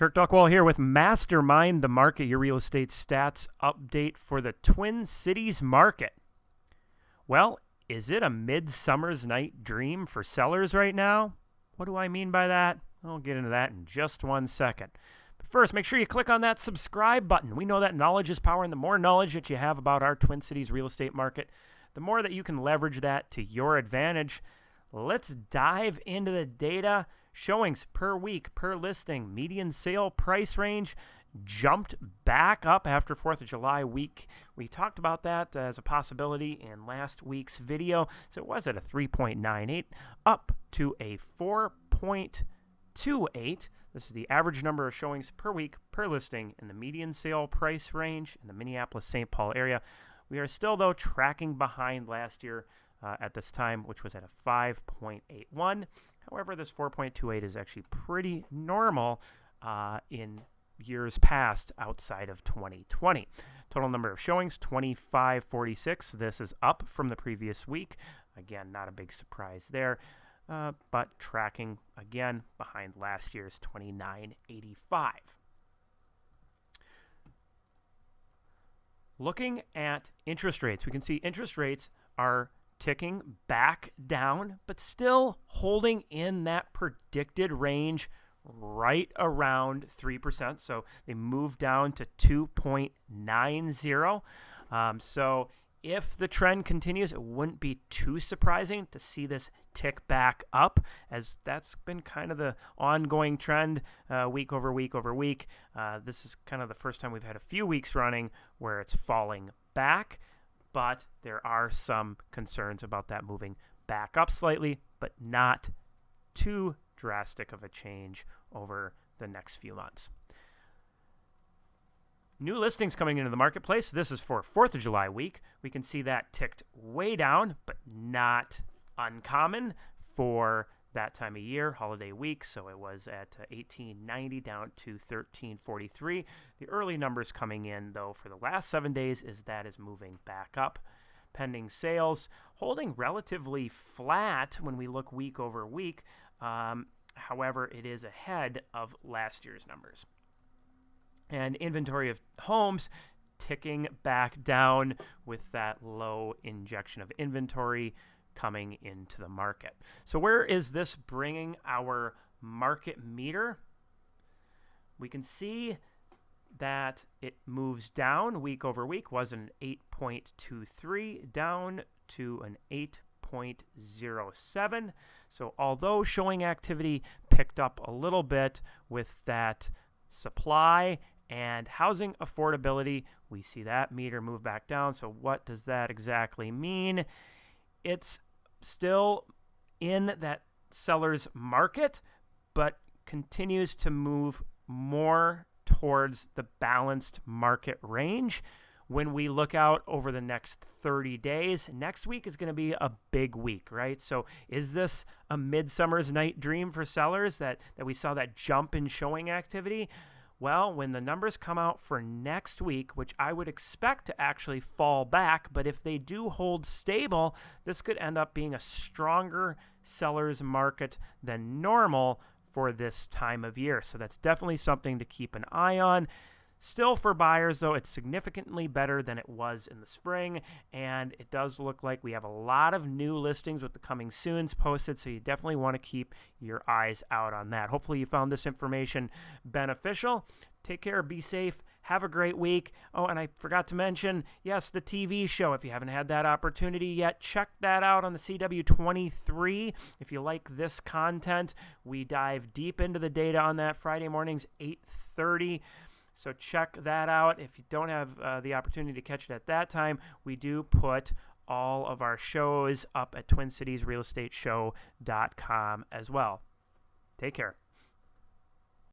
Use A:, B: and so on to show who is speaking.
A: Kirk Duckwall here with Mastermind the Market, your real estate stats update for the Twin Cities market. Well, is it a midsummer's night dream for sellers right now? What do I mean by that? I'll get into that in just 1 second. But first, make sure you click on that subscribe button. We know that knowledge is power, and the more knowledge that you have about our Twin Cities real estate market, the more that you can leverage that to your advantage. Let's dive into the data. Showings per week, per listing, median sale price range jumped back up after 4th of July week. We talked about that as a possibility in last week's video. So it was at a 3.98 up to a 4.28. This is the average number of showings per week, per listing in the median sale price range in the Minneapolis-St. Paul area. We are still, though, tracking behind last year at this time, which was at a 5.81. However, this 4.28 is actually pretty normal in years past outside of 2020. Total number of showings, 2546. This is up from the previous week. Again, not a big surprise there, but tracking, again, behind last year's 2985. Looking at interest rates, we can see interest rates are ticking back down, but still holding in that predicted range right around 3%. So they moved down to 2.90. So if the trend continues, it wouldn't be too surprising to see this tick back up, as that's been kind of the ongoing trend week over week over week. This is kind of the first time we've had a few weeks running where it's falling back. But there are some concerns about that moving back up slightly, but not too drastic of a change over the next few months. New listings coming into the marketplace. This is for 4th of July week. We can see that ticked way down, but not uncommon for that time of year, holiday week. So it was at 1890 down to 1343. The early numbers coming in, though, for the last 7 days is that is moving back up. Pending sales holding relatively flat when we look week over week. However, it is ahead of last year's numbers. And inventory of homes ticking back down with that low injection of inventory coming into the market. So where is this bringing our market meter? We can see that it moves down week over week, was an 8.23 down to an 8.07. So although showing activity picked up a little bit with that supply and housing affordability, we see that meter move back down. So what does that exactly mean? It's still in that seller's market, but continues to move more towards the balanced market range. When we look out over the next 30 days, next week is going to be a big week, right? So is this a midsummer's night dream for sellers that we saw that jump in showing activity? Well, when the numbers come out for next week, which I would expect to actually fall back, but if they do hold stable, this could end up being a stronger seller's market than normal for this time of year. So that's definitely something to keep an eye on. Still, for buyers, though, it's significantly better than it was in the spring, and it does look like we have a lot of new listings with the coming soons posted, so you definitely want to keep your eyes out on that. Hopefully you found this information beneficial. Take care, be safe, have a great week. Oh, and I forgot to mention, yes, the TV show. If you haven't had that opportunity yet, check that out on the CW23. If you like this content, we dive deep into the data on that Friday mornings, 8:30. So check that out. If you don't have the opportunity to catch it at that time, we do put all of our shows up at TwinCitiesRealEstateShow.com as well. Take care.